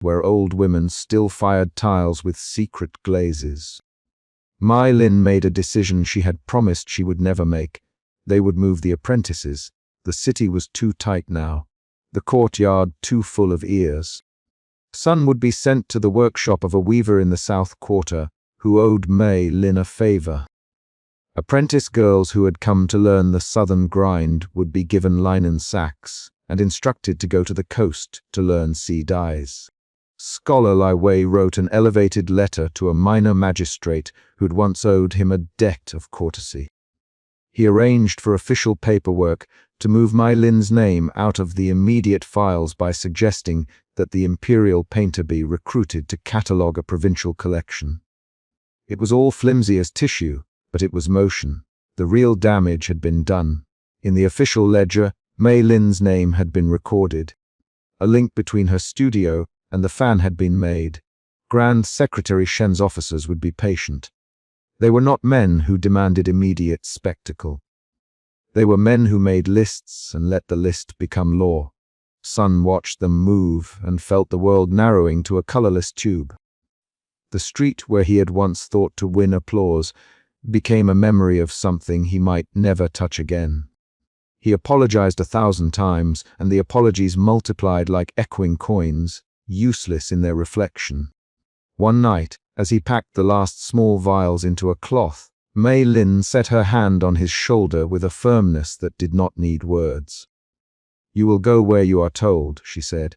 where old women still fired tiles with secret glazes. Mai Lin made a decision she had promised she would never make. They would move the apprentices. The city was too tight now, the courtyard too full of ears. Sun would be sent to the workshop of a weaver in the South Quarter who owed Mai Lin a favor. Apprentice girls who had come to learn the southern grind would be given linen sacks and instructed to go to the coast to learn sea dyes. Scholar Lai Wei wrote an elevated letter to a minor magistrate who'd once owed him a debt of courtesy. He arranged for official paperwork to move Mai Lin's name out of the immediate files by suggesting that the imperial painter be recruited to catalogue a provincial collection. It was all flimsy as tissue, but it was motion. The real damage had been done. In the official ledger, Mai Lin's name had been recorded. A link between her studio and the fan had been made. Grand Secretary Shen's officers would be patient. They were not men who demanded immediate spectacle. They were men who made lists and let the list become law. Sun watched them move and felt the world narrowing to a colorless tube. The street where he had once thought to win applause became a memory of something he might never touch again. He apologized 1,000 times, and the apologies multiplied like echoing coins, useless in their reflection. One night, as he packed the last small vials into a cloth, Mai Lin set her hand on his shoulder with a firmness that did not need words. "You will go where you are told," she said.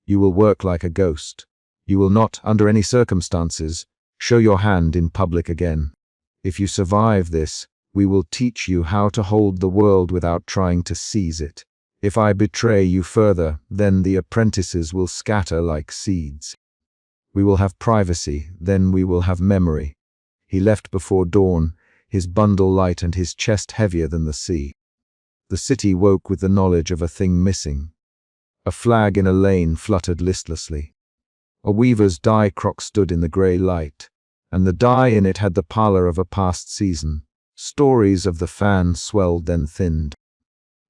"You will work like a ghost. You will not, under any circumstances, show your hand in public again. If you survive this, we will teach you how to hold the world without trying to seize it. If I betray you further, then the apprentices will scatter like seeds. We will have privacy, then we will have memory." He left before dawn, his bundle light and his chest heavier than the sea. The city woke with the knowledge of a thing missing. A flag in a lane fluttered listlessly. A weaver's dye crock stood in the grey light, and the dye in it had the pallor of a past season. Stories of the fan swelled then thinned.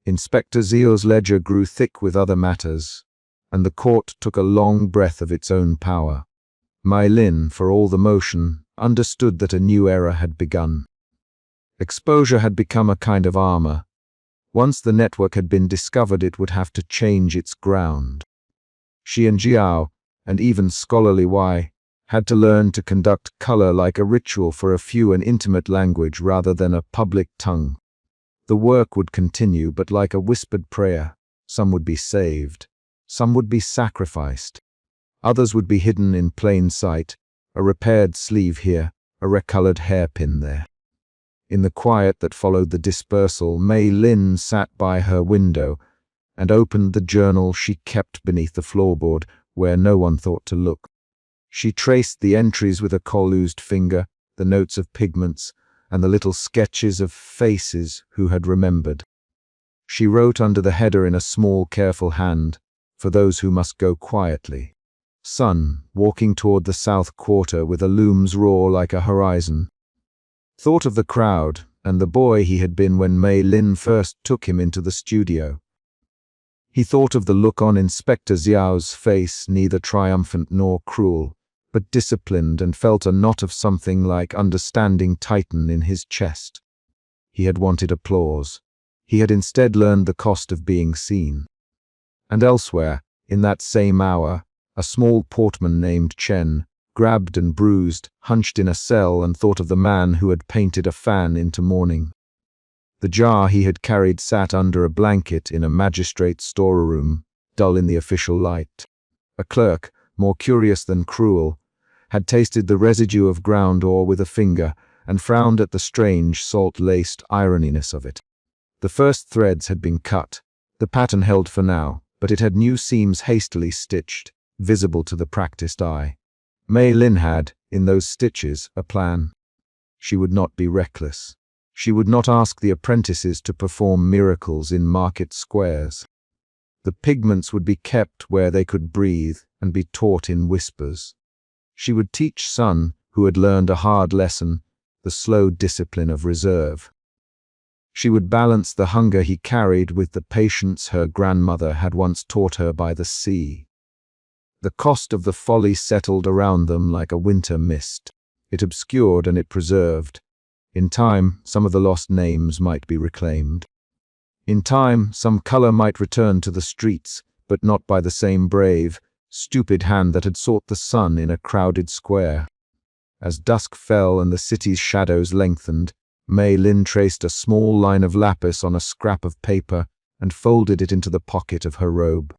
Inspector Zio's ledger grew thick with other matters, and the court took a long breath of its own power. Mai Lin, for all the motion, understood that a new era had begun. Exposure had become a kind of armor. Once the network had been discovered, it would have to change its ground. She and Jiao, and even scholarly Wei, had to learn to conduct color like a ritual for a few, an intimate language rather than a public tongue. The work would continue, but like a whispered prayer. Some would be saved. Some would be sacrificed. Others would be hidden in plain sight, a repaired sleeve here, a recolored hairpin there. In the quiet that followed the dispersal, Mai Lin sat by her window and opened the journal she kept beneath the floorboard where no one thought to look. She traced the entries with a cold-oozed finger, the notes of pigments, and the little sketches of faces who had remembered. She wrote under the header in a small, careful hand, "For those who must go quietly." Sun, walking toward the South Quarter with a loom's roar like a horizon, thought of the crowd and the boy he had been when Mai Lin first took him into the studio. He thought of the look on Inspector Xiao's face, neither triumphant nor cruel, but disciplined, and felt a knot of something like understanding tighten in his chest. He had wanted applause. He had instead learned the cost of being seen. And elsewhere, in that same hour, a small portman named Chen, grabbed and bruised, hunched in a cell and thought of the man who had painted a fan into mourning. The jar he had carried sat under a blanket in a magistrate's storeroom, dull in the official light. A clerk, more curious than cruel, had tasted the residue of ground ore with a finger and frowned at the strange, salt-laced ironiness of it. The first threads had been cut. The pattern held for now, but it had new seams hastily stitched, visible to the practiced eye. Mai Lin had, in those stitches, a plan. She would not be reckless. She would not ask the apprentices to perform miracles in market squares. The pigments would be kept where they could breathe and be taught in whispers. She would teach Sun, who had learned a hard lesson, the slow discipline of reserve. She would balance the hunger he carried with the patience her grandmother had once taught her by the sea. The cost of the folly settled around them like a winter mist. It obscured and it preserved. In time, some of the lost names might be reclaimed. In time, some color might return to the streets, but not by the same brave, stupid hand that had sought the sun in a crowded square. As dusk fell and the city's shadows lengthened, Mei Lin traced a small line of lapis on a scrap of paper and folded it into the pocket of her robe.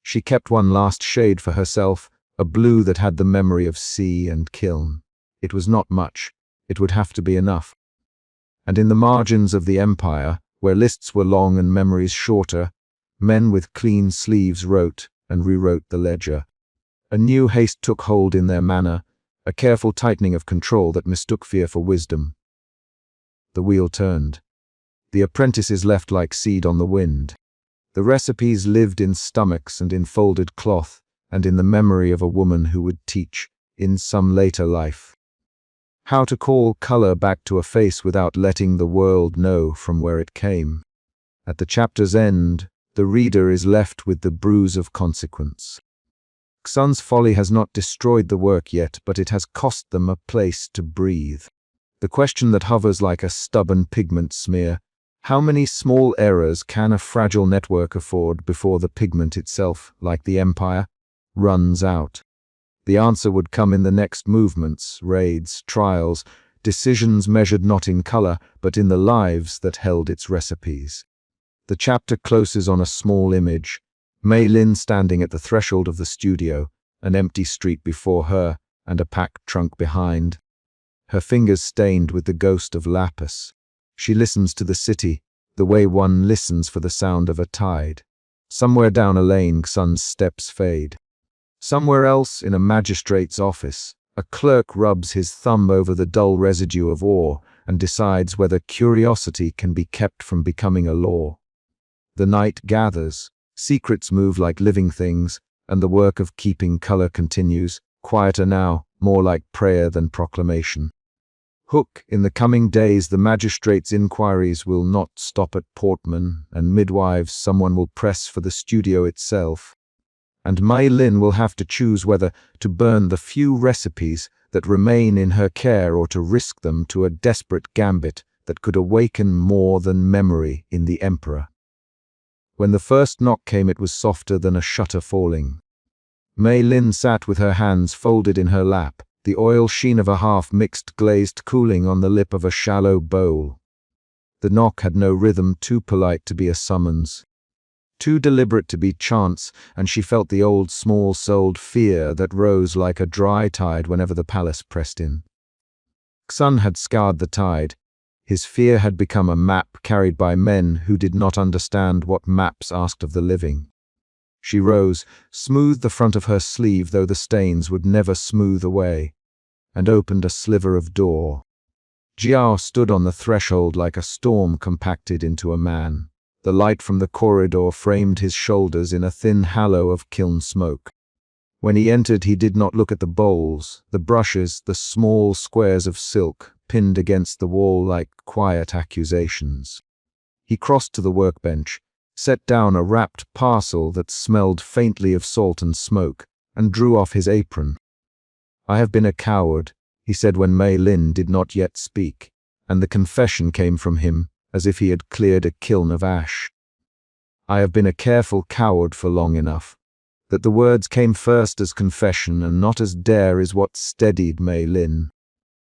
She kept one last shade for herself, a blue that had the memory of sea and kiln. It was not much. It would have to be enough. And in the margins of the empire, where lists were long and memories shorter, men with clean sleeves wrote and rewrote the ledger. A new haste took hold in their manner, a careful tightening of control that mistook fear for wisdom. The wheel turned. The apprentices left like seed on the wind. The recipes lived in stomachs and in folded cloth, and in the memory of a woman who would teach, in some later life, how to call color back to a face without letting the world know from where it came. At the chapter's end, the reader is left with the bruise of consequence. Xun's folly has not destroyed the work yet, but it has cost them a place to breathe. The question that hovers like a stubborn pigment smear: how many small errors can a fragile network afford before the pigment itself, like the empire, runs out? The answer would come in the next movements, raids, trials, decisions measured not in color, but in the lives that held its recipes. The chapter closes on a small image: Mei Lin standing at the threshold of the studio, an empty street before her, and a packed trunk behind. Her fingers stained with the ghost of lapis. She listens to the city, the way one listens for the sound of a tide. Somewhere down a lane, Xun's steps fade. Somewhere else, in a magistrate's office, a clerk rubs his thumb over the dull residue of ore and decides whether curiosity can be kept from becoming a law. The night gathers, secrets move like living things, and the work of keeping color continues, quieter now, more like prayer than proclamation. Hook, in the coming days the magistrate's inquiries will not stop at Portman and midwives. Someone will press for the studio itself. And Mei Lin will have to choose whether to burn the few recipes that remain in her care or to risk them to a desperate gambit that could awaken more than memory in the Emperor. When the first knock came, it was softer than a shutter falling. Mei Lin sat with her hands folded in her lap, the oil sheen of a half-mixed glazed cooling on the lip of a shallow bowl. The knock had no rhythm, too polite to be a summons, too deliberate to be chance, and she felt the old small-souled fear that rose like a dry tide whenever the palace pressed in. Xun had scoured the tide. His fear had become a map carried by men who did not understand what maps asked of the living. She rose, smoothed the front of her sleeve though the stains would never smooth away, and opened a sliver of door. Jiao stood on the threshold like a storm compacted into a man. The light from the corridor framed his shoulders in a thin halo of kiln smoke. When he entered, he did not look at the bowls, the brushes, the small squares of silk pinned against the wall like quiet accusations. He crossed to the workbench, set down a wrapped parcel that smelled faintly of salt and smoke, and drew off his apron. "I have been a coward," he said when Mei Lin did not yet speak, and the confession came from him as if he had cleared a kiln of ash. "I have been a careful coward for long enough." That the words came first as confession and not as dare is what steadied Mei Lin.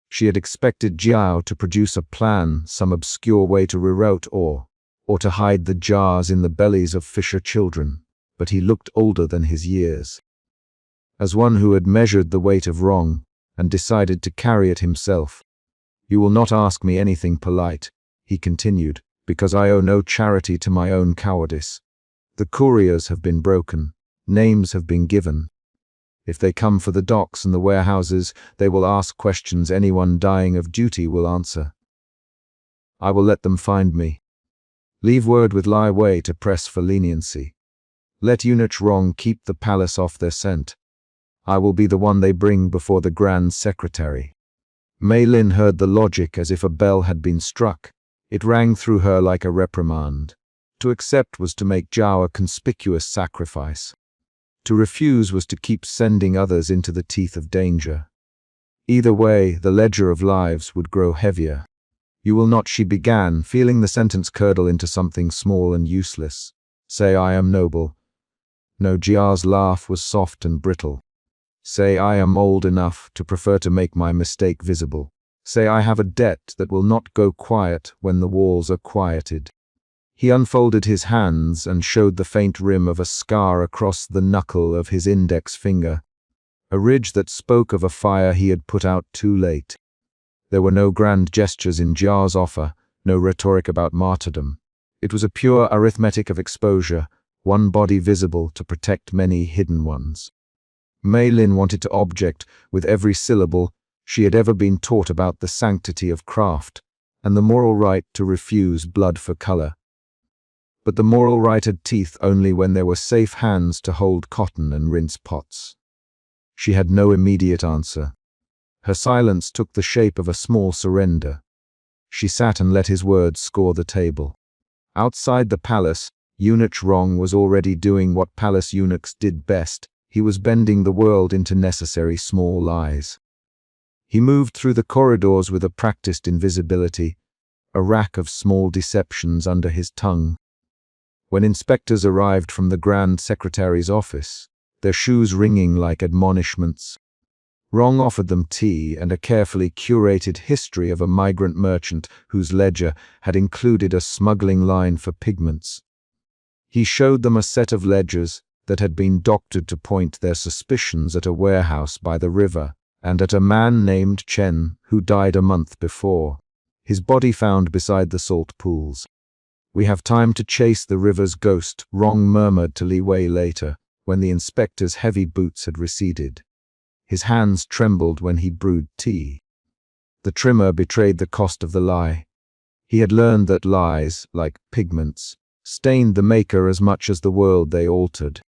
She had expected Jiao to produce a plan, some obscure way to reroute ore, or to hide the jars in the bellies of fisher children, but he looked older than his years. As one who had measured the weight of wrong and decided to carry it himself. "You will not ask me anything polite," he continued, "because I owe no charity to my own cowardice. The couriers have been broken, names have been given. If they come for the docks and the warehouses, they will ask questions anyone dying of duty will answer. I will let them find me. Leave word with Lai Wei to press for leniency. Let Eunuch Rong keep the palace off their scent. I will be the one they bring before the Grand Secretary." Mei Lin heard the logic as if a bell had been struck. It rang through her like a reprimand. To accept was to make Jiao a conspicuous sacrifice. To refuse was to keep sending others into the teeth of danger. Either way, the ledger of lives would grow heavier. You will not, she began, feeling the sentence curdle into something small and useless. Say I am noble. No, Jia's laugh was soft and brittle. Say I am old enough to prefer to make my mistake visible. Say I have a debt that will not go quiet when the walls are quieted. He unfolded his hands and showed the faint rim of a scar across the knuckle of his index finger, a ridge that spoke of a fire he had put out too late. There were no grand gestures in Jia's offer, no rhetoric about martyrdom. It was a pure arithmetic of exposure, one body visible to protect many hidden ones. Mei Lin wanted to object with every syllable. She had ever been taught about the sanctity of craft and the moral right to refuse blood for color. But the moral right had teeth only when there were safe hands to hold cotton and rinse pots. She had no immediate answer. Her silence took the shape of a small surrender. She sat and let his words score the table. Outside the palace, Eunuch Rong was already doing what palace eunuchs did best. He was bending the world into necessary small lies. He moved through the corridors with a practiced invisibility, a rack of small deceptions under his tongue. When inspectors arrived from the Grand Secretary's office, their shoes ringing like admonishments, Rong offered them tea and a carefully curated history of a migrant merchant whose ledger had included a smuggling line for pigments. He showed them a set of ledgers that had been doctored to point their suspicions at a warehouse by the river and at a man named Chen who died a month before, his body found beside the salt pools. We have time to chase the river's ghost, Rong murmured to Li Wei later, when the inspector's heavy boots had receded. His hands trembled when he brewed tea. The trimmer betrayed the cost of the lie. He had learned that lies, like pigments, stained the maker as much as the world they altered.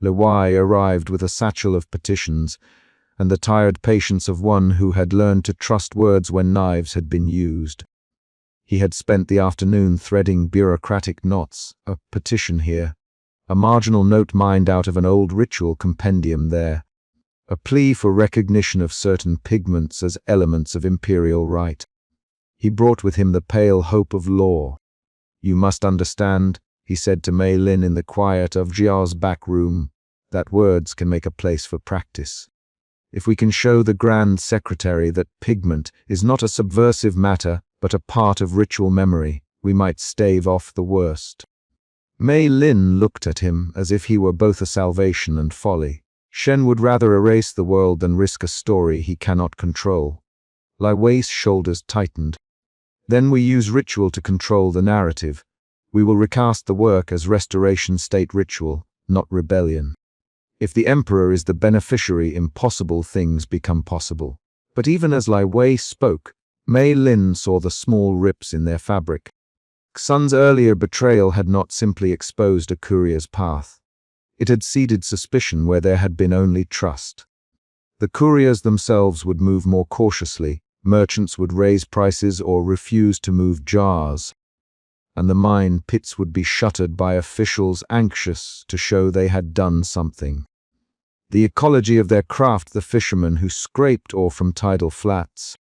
Li Wei arrived with a satchel of petitions and the tired patience of one who had learned to trust words when knives had been used. He had spent the afternoon threading bureaucratic knots, a petition here, a marginal note mined out of an old ritual compendium there, a plea for recognition of certain pigments as elements of imperial right. He brought with him the pale hope of law. You must understand, he said to Mei Lin in the quiet of Jia's back room, that words can make a place for practice. If we can show the Grand Secretary that pigment is not a subversive matter, but a part of ritual memory, we might stave off the worst. Mei Lin looked at him as if he were both a salvation and folly. Shen would rather erase the world than risk a story he cannot control. Li Wei's shoulders tightened. Then we use ritual to control the narrative. We will recast the work as restoration state ritual, not rebellion. If the emperor is the beneficiary, impossible things become possible. But even as Li Wei spoke, Mei Lin saw the small rips in their fabric. Xun's earlier betrayal had not simply exposed a courier's path. It had seeded suspicion where there had been only trust. The couriers themselves would move more cautiously, merchants would raise prices or refuse to move jars, and the mine pits would be shuttered by officials anxious to show they had done something. The ecology of their craft, the fishermen who scraped ore from tidal flats,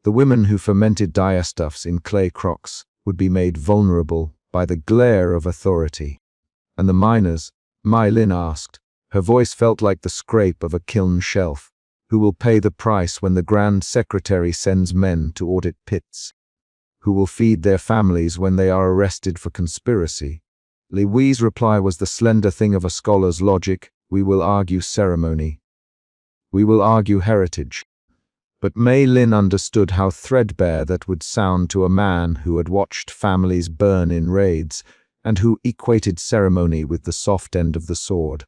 the women who fermented dyestuffs in clay crocks, would be made vulnerable by the glare of authority. And the miners, Mei Lin asked, her voice felt like the scrape of a kiln shelf, who will pay the price when the Grand Secretary sends men to audit pits? Who will feed their families when they are arrested for conspiracy? Li Wei's reply was the slender thing of a scholar's logic: we will argue ceremony. We will argue heritage. But Mei Lin understood how threadbare that would sound to a man who had watched families burn in raids, and who equated ceremony with the soft end of the sword.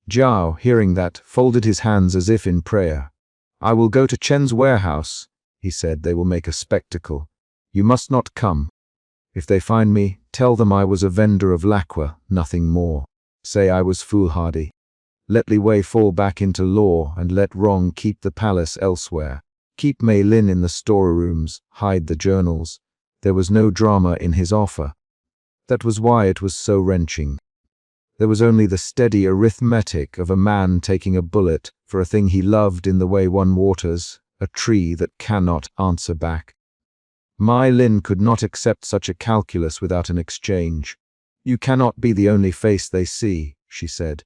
Jiao, hearing that, folded his hands as if in prayer. I will go to Chen's warehouse, he said. They will make a spectacle. You must not come. If they find me, tell them I was a vendor of lacquer, nothing more. Say I was foolhardy. Let Li Wei fall back into law and let Rong keep the palace elsewhere. Keep Mei Lin in the storerooms, hide the journals. There was no drama in his offer. That was why it was so wrenching. There was only the steady arithmetic of a man taking a bullet for a thing he loved in the way one waters a tree that cannot answer back. Mai Lin could not accept such a calculus without an exchange. "You cannot be the only face they see," she said.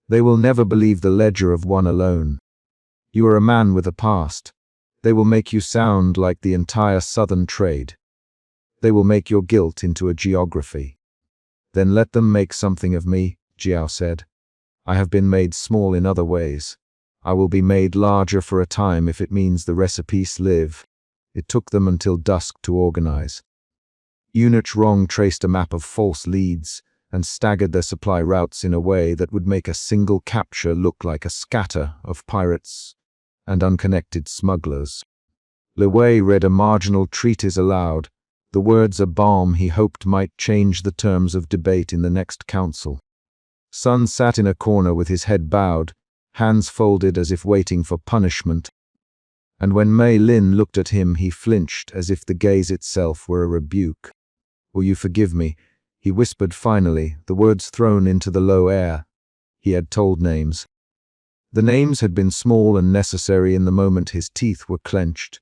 "They will never believe the ledger of one alone. You are a man with a past. They will make you sound like the entire southern trade. They will make your guilt into a geography." "Then let them make something of me," Jiao said. "I have been made small in other ways. I will be made larger for a time if it means the recipes live." It took them until dusk to organize. Eunuch Rong traced a map of false leads and staggered their supply routes in a way that would make a single capture look like a scatter of pirates and unconnected smugglers. Li Wei read a marginal treatise aloud, the words a balm he hoped might change the terms of debate in the next council. Sun sat in a corner with his head bowed, hands folded as if waiting for punishment. And when Mai Lin looked at him, he flinched as if the gaze itself were a rebuke. "Will you forgive me?" he whispered finally, the words thrown into the low air. He had told names. The names had been small and necessary in the moment his teeth were clenched.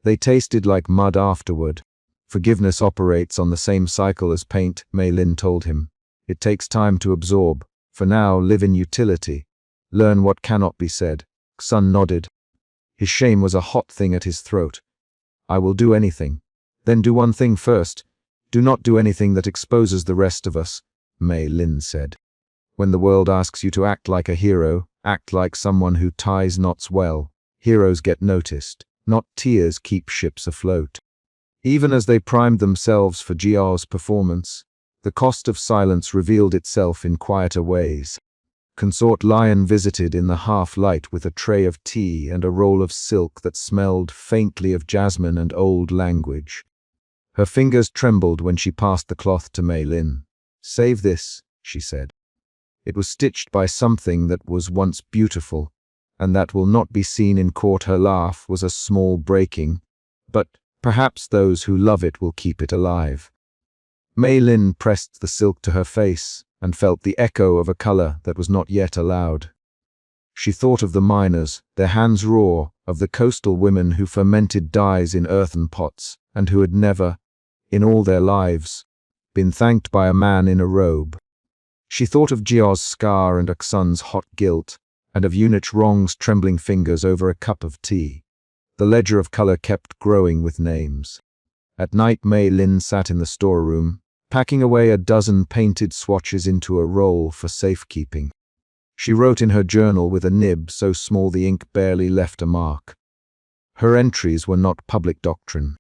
They tasted like mud afterward. "Forgiveness operates on the same cycle as paint," Mai Lin told him. "It takes time to absorb. For now, live in utility. Learn what cannot be said." Sun nodded. His shame was a hot thing at his throat. "I will do anything." "Then do one thing first. Do not do anything that exposes the rest of us," Mai Lin said. "When the world asks you to act like a hero, act like someone who ties knots well. Heroes get noticed, not tears keep ships afloat." Even as they primed themselves for Jiao's performance, the cost of silence revealed itself in quieter ways. Consort Lion visited in the half-light with a tray of tea and a roll of silk that smelled faintly of jasmine and old language. Her fingers trembled when she passed the cloth to Mai Lin. "Save this," she said. "It was stitched by something that was once beautiful, and that will not be seen in court." Her laugh was a small breaking, but perhaps those who love it will keep it alive. Mai Lin pressed the silk to her face and felt the echo of a color that was not yet allowed. She thought of the miners, their hands raw, of the coastal women who fermented dyes in earthen pots and who had never, in all their lives, been thanked by a man in a robe. She thought of Jiao's scar and Aksun's hot guilt, and of Eunuch Rong's trembling fingers over a cup of tea. The ledger of color kept growing with names. At night, Mai Lin sat in the storeroom, packing away a dozen painted swatches into a roll for safekeeping. She wrote in her journal with a nib so small the ink barely left a mark. Her entries were not public doctrine.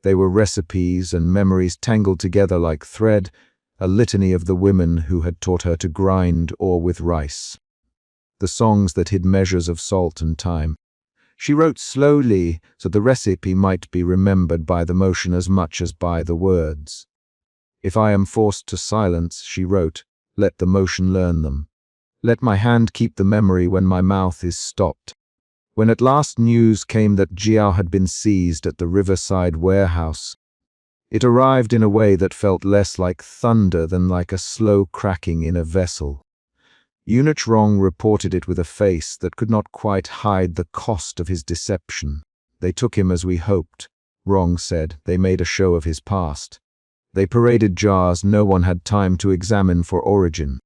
They were recipes and memories tangled together like thread, a litany of the women who had taught her to grind ore with rice. The songs that hid measures of salt and time. She wrote slowly so the recipe might be remembered by the motion as much as by the words. "If I am forced to silence," she wrote, "let the motion learn them. Let my hand keep the memory when my mouth is stopped." When at last news came that Jiao had been seized at the riverside warehouse, it arrived in a way that felt less like thunder than like a slow cracking in a vessel. Eunuch Rong reported it with a face that could not quite hide the cost of his deception. "They took him as we hoped," Rong said. "They made a show of his past. They paraded jars no one had time to examine for origin."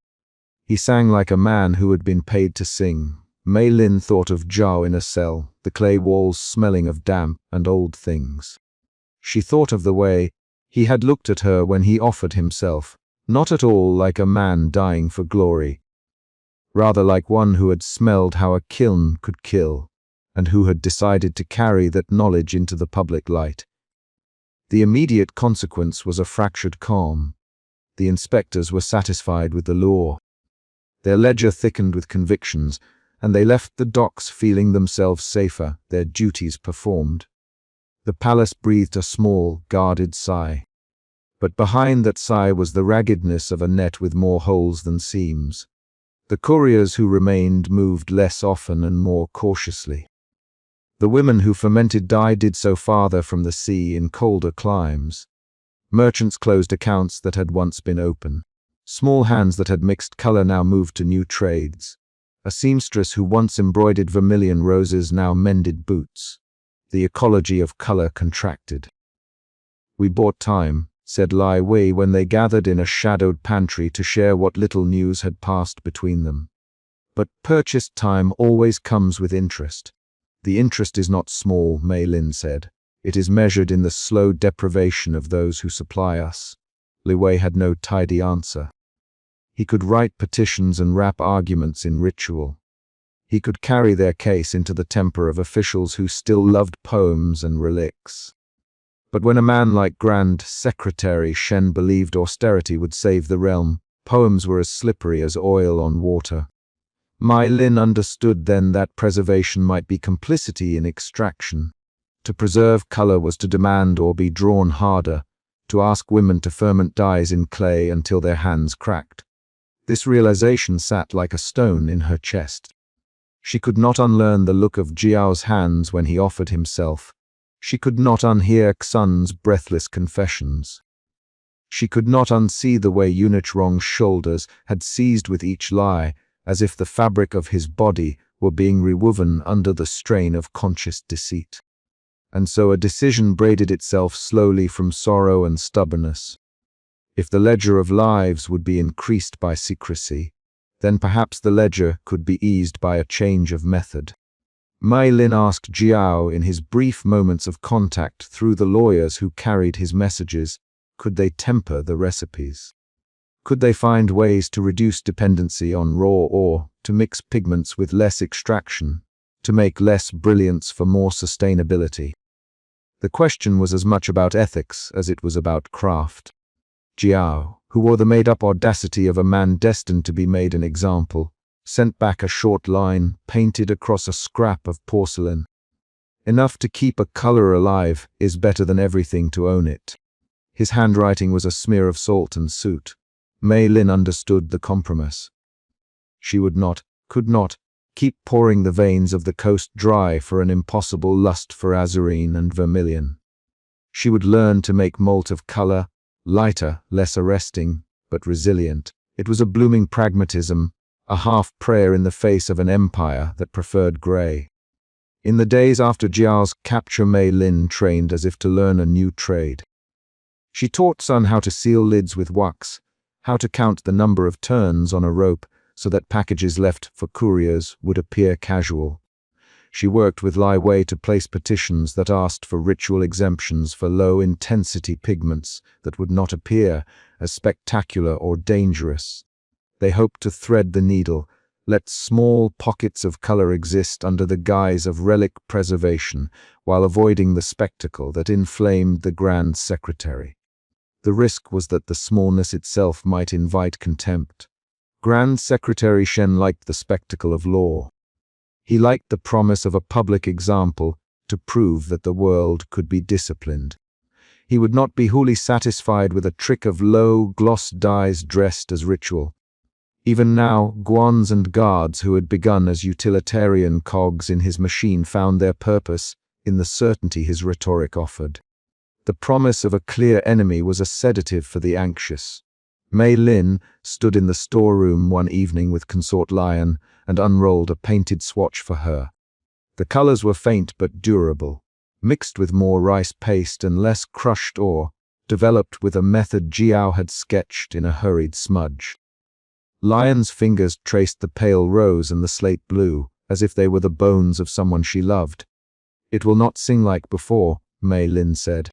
He sang like a man who had been paid to sing. Mai Lin thought of Zhao in a cell, the clay walls smelling of damp and old things. She thought of the way he had looked at her when he offered himself, not at all like a man dying for glory, rather like one who had smelled how a kiln could kill, and who had decided to carry that knowledge into the public light. The immediate consequence was a fractured calm. The inspectors were satisfied with the law. Their ledger thickened with convictions, and they left the docks feeling themselves safer, their duties performed. The palace breathed a small, guarded sigh. But behind that sigh was the raggedness of a net with more holes than seams. The couriers who remained moved less often and more cautiously. The women who fermented dye did so farther from the sea in colder climes. Merchants closed accounts that had once been open. Small hands that had mixed color now moved to new trades. A seamstress who once embroidered vermilion roses now mended boots. The ecology of color contracted. "We bought time," said Lai Wei when they gathered in a shadowed pantry to share what little news had passed between them. "But purchased time always comes with interest." "The interest is not small," Mei Lin said. "It is measured in the slow deprivation of those who supply us." Li Wei had no tidy answer. He could write petitions and wrap arguments in ritual. He could carry their case into the temper of officials who still loved poems and relics. But when a man like Grand Secretary Shen believed austerity would save the realm, poems were as slippery as oil on water. Mei Lin understood then that preservation might be complicity in extraction. To preserve color was to demand or be drawn harder, to ask women to ferment dyes in clay until their hands cracked. This realization sat like a stone in her chest. She could not unlearn the look of Jiao's hands when he offered himself. She could not unhear Xun's breathless confessions. She could not unsee the way Yunich shoulders had seized with each lie, as if the fabric of his body were being rewoven under the strain of conscious deceit. And so a decision braided itself slowly from sorrow and stubbornness. If the ledger of lives would be increased by secrecy, then perhaps the ledger could be eased by a change of method. Mei Lin asked Jiao in his brief moments of contact through the lawyers who carried his messages, could they temper the recipes? Could they find ways to reduce dependency on raw ore, to mix pigments with less extraction, to make less brilliance for more sustainability? The question was as much about ethics as it was about craft. Jiao, who wore the made-up audacity of a man destined to be made an example, sent back a short line painted across a scrap of porcelain. "Enough to keep a color alive is better than everything to own it." His handwriting was a smear of salt and soot. Mei Lin understood the compromise. She would not, could not, keep pouring the veins of the coast dry for an impossible lust for azurine and vermilion. She would learn to make malt of color, lighter, less arresting, but resilient. It was a blooming pragmatism, a half-prayer in the face of an empire that preferred gray. In the days after Jiao's capture, Mei Lin trained as if to learn a new trade. She taught Sun how to seal lids with wax, how to count the number of turns on a rope so that packages left for couriers would appear casual. She worked with Lai Wei to place petitions that asked for ritual exemptions for low-intensity pigments that would not appear as spectacular or dangerous. They hoped to thread the needle, let small pockets of color exist under the guise of relic preservation, while avoiding the spectacle that inflamed the Grand Secretary. The risk was that the smallness itself might invite contempt. Grand Secretary Shen liked the spectacle of law. He liked the promise of a public example to prove that the world could be disciplined. He would not be wholly satisfied with a trick of low-gloss dyes dressed as ritual. Even now, guans and guards who had begun as utilitarian cogs in his machine found their purpose in the certainty his rhetoric offered. The promise of a clear enemy was a sedative for the anxious. Mei Lin stood in the storeroom one evening with Consort Lion and unrolled a painted swatch for her. The colors were faint but durable, mixed with more rice paste and less crushed ore, developed with a method Jiao had sketched in a hurried smudge. Lion's fingers traced the pale rose and the slate blue, as if they were the bones of someone she loved. "It will not sing like before," Mei Lin said.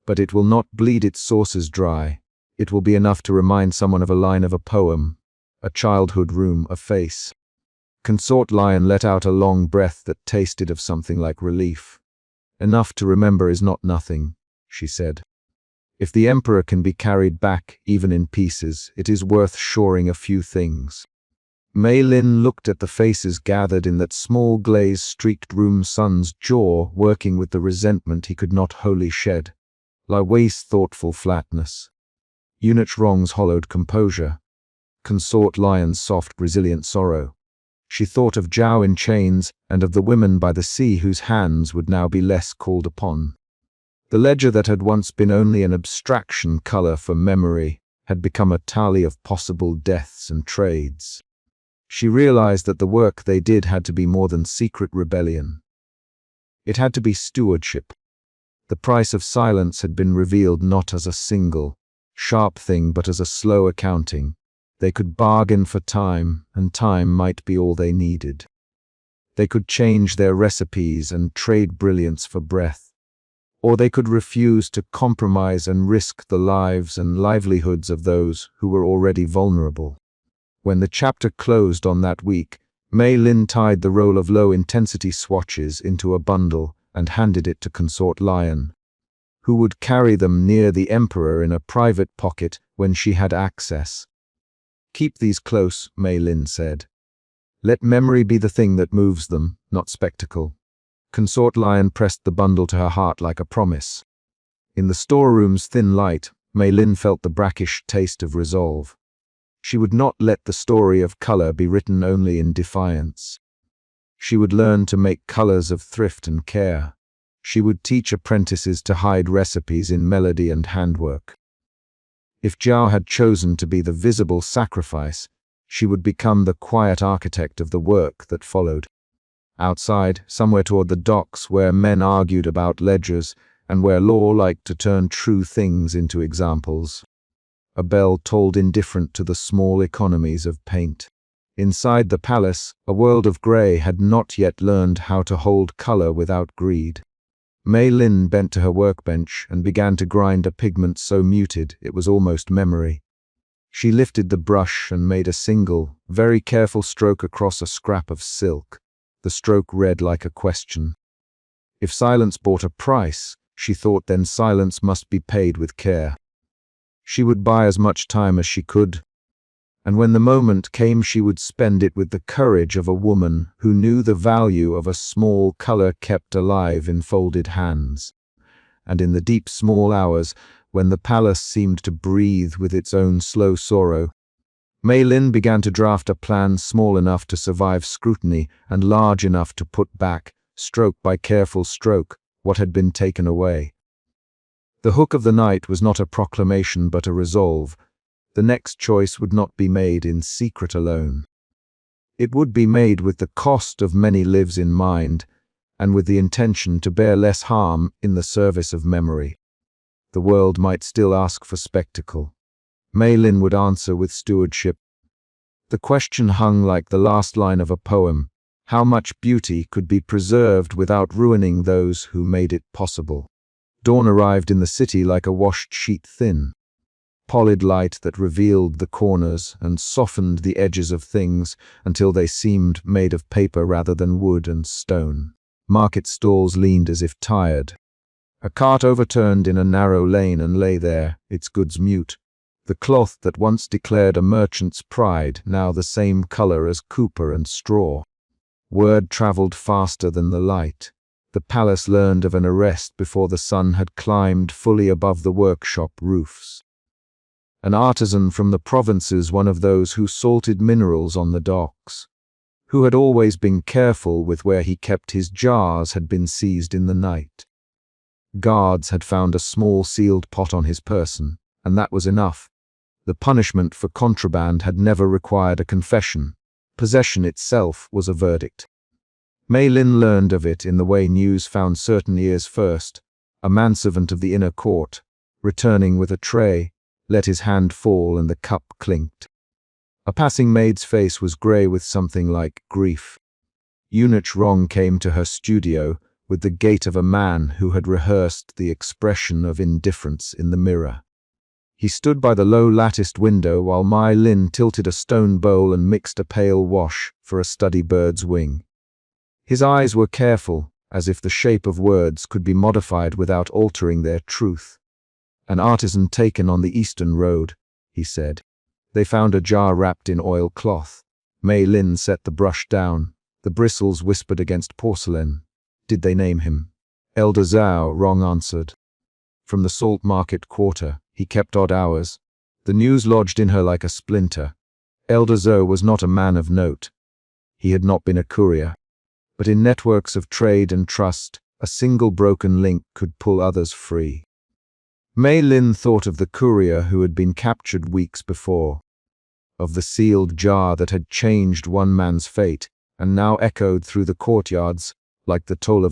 "But it will not bleed its sources dry. It will be enough to remind someone of a line of a poem, a childhood room, a face." Consort Lion let out a long breath that tasted of something like relief. "Enough to remember is not nothing," she said. "If the emperor can be carried back, even in pieces, it is worth shoring a few things." Mei Lin looked at the faces gathered in that small glaze-streaked room, Sun's jaw working with the resentment he could not wholly shed. Lai Wei's thoughtful flatness. Yunich Rong's hollowed composure. Consort Lion's soft, resilient sorrow. She thought of Zhao in chains and of the women by the sea whose hands would now be less called upon. The ledger that had once been only an abstraction color for memory had become a tally of possible deaths and trades. She realized that the work they did had to be more than secret rebellion. It had to be stewardship. The price of silence had been revealed not as a single, sharp thing but as a slow accounting. They could bargain for time, and time might be all they needed. They could change their recipes and trade brilliance for breath. Or they could refuse to compromise and risk the lives and livelihoods of those who were already vulnerable. When the chapter closed on that week, Mei Lin tied the roll of low-intensity swatches into a bundle and handed it to Consort Lion, who would carry them near the Emperor in a private pocket when she had access. "Keep these close," Mei Lin said. "Let memory be the thing that moves them, not spectacle." Consort Lion pressed the bundle to her heart like a promise. In the storeroom's thin light, Mei Lin felt the brackish taste of resolve. She would not let the story of color be written only in defiance. She would learn to make colors of thrift and care. She would teach apprentices to hide recipes in melody and handwork. If Zhao had chosen to be the visible sacrifice, she would become the quiet architect of the work that followed. Outside, somewhere toward the docks where men argued about ledgers and where law liked to turn true things into examples, a bell tolled indifferent to the small economies of paint. Inside the palace, a world of grey had not yet learned how to hold color without greed. Mei Lin bent to her workbench and began to grind a pigment so muted it was almost memory. She lifted the brush and made a single, very careful stroke across a scrap of silk. The stroke read like a question. If silence bought a price, she thought, then silence must be paid with care. She would buy as much time as she could, and when the moment came she would spend it with the courage of a woman who knew the value of a small color kept alive in folded hands. And in the deep small hours, when the palace seemed to breathe with its own slow sorrow, Mei Lin began to draft a plan small enough to survive scrutiny and large enough to put back, stroke by careful stroke, what had been taken away. The hook of the night was not a proclamation but a resolve. The next choice would not be made in secret alone. It would be made with the cost of many lives in mind, and with the intention to bear less harm in the service of memory. The world might still ask for spectacle. Mei Lin would answer with stewardship. The question hung like the last line of a poem. How much beauty could be preserved without ruining those who made it possible? Dawn arrived in the city like a washed sheet thin. Pallid light that revealed the corners and softened the edges of things until they seemed made of paper rather than wood and stone. Market stalls leaned as if tired. A cart overturned in a narrow lane and lay there, its goods mute. The cloth that once declared a merchant's pride, now the same color as cooper and straw. Word traveled faster than the light. The palace learned of an arrest before the sun had climbed fully above the workshop roofs. An artisan from the provinces, one of those who salted minerals on the docks, who had always been careful with where he kept his jars, had been seized in the night. Guards had found a small sealed pot on his person, and that was enough. The punishment for contraband had never required a confession. Possession itself was a verdict. Mei Lin learned of it in the way news found certain ears first. A manservant of the inner court, returning with a tray, let his hand fall and the cup clinked. A passing maid's face was grey with something like grief. Eunuch Rong came to her studio with the gait of a man who had rehearsed the expression of indifference in the mirror. He stood by the low latticed window while Mei Lin tilted a stone bowl and mixed a pale wash for a study bird's wing. His eyes were careful, as if the shape of words could be modified without altering their truth. "An artisan taken on the eastern road," he said. They found a jar wrapped in oilcloth. Mei Lin set the brush down. The bristles whispered against porcelain. "Did they name him?" "Elder Zhao," Rong answered. From the salt market quarter, he kept odd hours. The news lodged in her like a splinter. Elder Zhao was not a man of note. He had not been a courier. But in networks of trade and trust, a single broken link could pull others free. Mei Lin thought of the courier who had been captured weeks before, of the sealed jar that had changed one man's fate and now echoed through the courtyards like the toll of